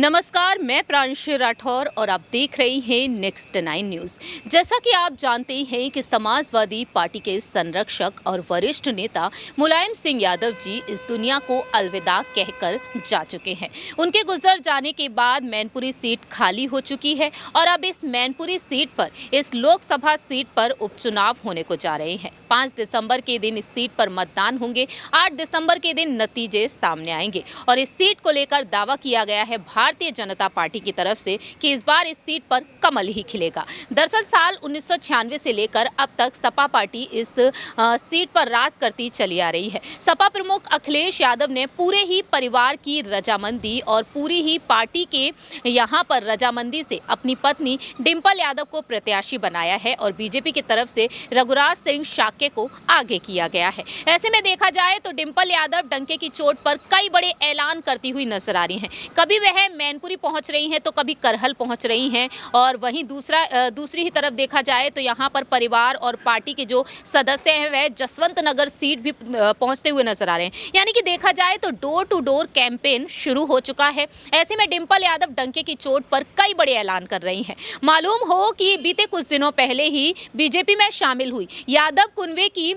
नमस्कार, मैं प्रांशु राठौर और आप देख रहे हैं नेक्स्ट 9 न्यूज़। जैसा कि आप जानते हैं कि समाजवादी पार्टी के संरक्षक और वरिष्ठ नेता मुलायम सिंह यादव जी इस दुनिया को अलविदा कहकर जा चुके हैं। उनके गुजर जाने के बाद मैनपुरी सीट खाली हो चुकी है और अब इस मैनपुरी सीट पर, इस लोकसभा सीट पर उपचुनाव होने को जा रहे हैं। 5 दिसंबर के दिन इस सीट पर मतदान होंगे। 8 दिसंबर के दिन नतीजे सामने आएंगे और इस सीट को लेकर दावा किया गया है भारतीय जनता पार्टी की तरफ से कि इस बार इस सीट पर कमल ही खिलेगा। दरअसल साल 1996 से लेकर अब तक सपा पार्टी इस सीट पर राज करती चली आ रही है। सपा प्रमुख अखिलेश यादव ने पूरे ही परिवार की रजामंदी और पूरी ही पार्टी के यहाँ पर रजामंदी से अपनी पत्नी डिंपल यादव को प्रत्याशी बनाया है और बीजेपी की तरफ से रघुराज सिंह शाक्य को आगे किया गया है। ऐसे में देखा जाए तो डिंपल यादव डंके की चोट पर कई बड़े ऐलान करती हुई नजर आ रही हैं। कभी वह मैनपुरी पहुंच रही हैं तो कभी करहल पहुंच रही हैं और वहीं दूसरी ही तरफ देखा जाए तो यहां पर परिवार और पार्टी के जो सदस्य हैं वह जसवंत नगर सीट भी पहुंचते हुए नजर आ रहे हैं। यानी कि देखा जाए तो डोर टू डोर कैंपेन शुरू हो चुका है। ऐसे में डिंपल यादव डंके की चोट पर कई बड़े ऐलान कर रही हैं। मालूम हो कि बीते कुछ दिनों पहले ही बीजेपी में शामिल हुई यादव कुनबे की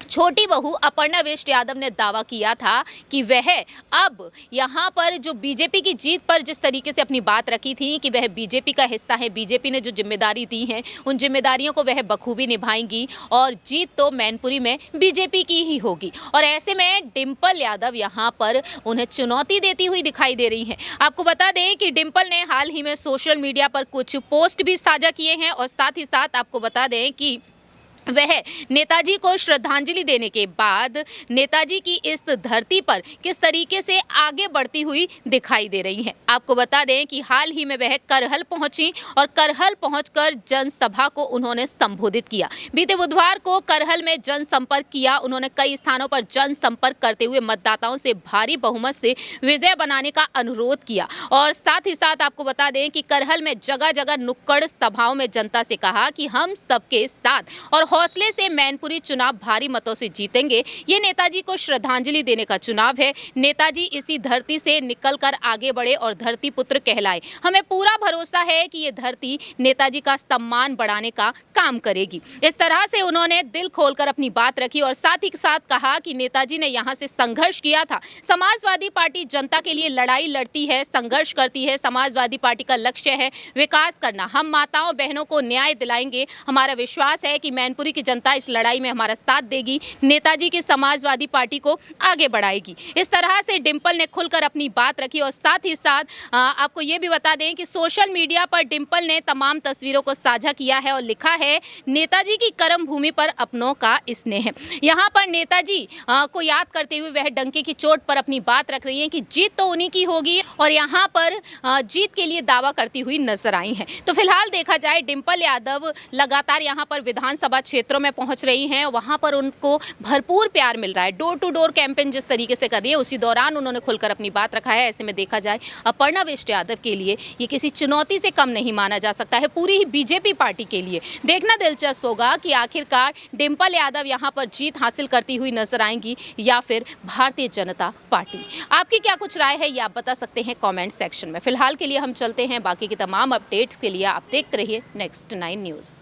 छोटी बहू अपर्णा वेस्ट यादव ने दावा किया था कि वह अब यहाँ पर जो बीजेपी की जीत पर जिस तरीके से अपनी बात रखी थी कि वह बीजेपी का हिस्सा है, बीजेपी ने जो जिम्मेदारी दी है उन जिम्मेदारियों को वह बखूबी निभाएंगी और जीत तो मैनपुरी में बीजेपी की ही होगी। और ऐसे में डिंपल यादव यहाँ पर उन्हें चुनौती देती हुई दिखाई दे रही हैं। आपको बता दें कि डिंपल ने हाल ही में सोशल मीडिया पर कुछ पोस्ट भी साझा किए हैं और साथ ही साथ आपको बता दें कि वह नेताजी को श्रद्धांजलि देने के बाद नेताजी की इस धरती पर किस तरीके से आगे बढ़ती हुई दिखाई दे रही हैं। आपको बता दें कि हाल ही में वह करहल पहुंची और करहल पहुंचकर जनसभा को उन्होंने संबोधित किया। बीते बुधवार को करहल में जनसंपर्क किया। उन्होंने कई स्थानों पर जनसंपर्क करते हुए मतदाताओं से भारी बहुमत से विजय बनाने का अनुरोध किया और साथ ही साथ आपको बता दें कि करहल में जगह जगह नुक्कड़ सभाओं में जनता से कहा कि हम सबके साथ और हौसले से मैनपुरी चुनाव भारी मतों से जीतेंगे। ये नेताजी को श्रद्धांजलि देने का चुनाव है। नेताजी इसी धरती से निकलकर आगे बढ़े और धरती पुत्र कहलाए। हमें पूरा भरोसा है कि ये धरती नेताजी का सम्मान बढ़ाने का काम करेगी। इस तरह से उन्होंने दिल खोलकर अपनी बात रखी और साथ ही साथ कहा कि नेताजी ने यहाँ से संघर्ष किया था। समाजवादी पार्टी जनता के लिए लड़ाई लड़ती है, संघर्ष करती है। समाजवादी पार्टी का लक्ष्य है विकास करना। हम माताओं बहनों को न्याय दिलाएंगे। हमारा विश्वास है कि मैनपुरी की जनता इस लड़ाई में हमारा साथ देगी, नेताजी की समाजवादी पार्टी को आगे बढ़ाएगी। इस तरह से डिंपल ने खुलकर अपनी बात रखी और साथ ही साथ आपको ये भी बता दें कि सोशल मीडिया पर डिंपल ने तमाम तस्वीरों को साझा किया है और लिखा है नेताजी की कर्म भूमि पर अपनों का स्नेह। यहाँ पर नेताजी को याद करते हुए वह डंके की चोट पर अपनी बात रख रही है कि जीत तो उन्हीं की होगी और यहाँ पर जीत के लिए दावा करती हुई नजर आई है। तो फिलहाल देखा जाए डिंपल यादव लगातार यहाँ पर विधानसभा क्षेत्रों में पहुंच रही हैं, वहां पर उनको भरपूर प्यार मिल रहा है। डोर टू डोर कैंपेन जिस तरीके से कर रही है उसी दौरान उन्होंने खुलकर अपनी बात रखा है। ऐसे में देखा जाए अपर्णा वेस्ट यादव के लिए ये किसी चुनौती से कम नहीं माना जा सकता है। पूरी ही बीजेपी पार्टी के लिए देखना दिलचस्प होगा कि आखिरकार डिंपल यादव यहां पर जीत हासिल करती हुई नजर आएंगी या फिर भारतीय जनता पार्टी। आपकी क्या कुछ राय है ये आप बता सकते हैं कॉमेंट सेक्शन में। फिलहाल के लिए हम चलते हैं, बाकी की तमाम अपडेट्स के लिए आप देखते रहिए नेक्स्ट 9 न्यूज़।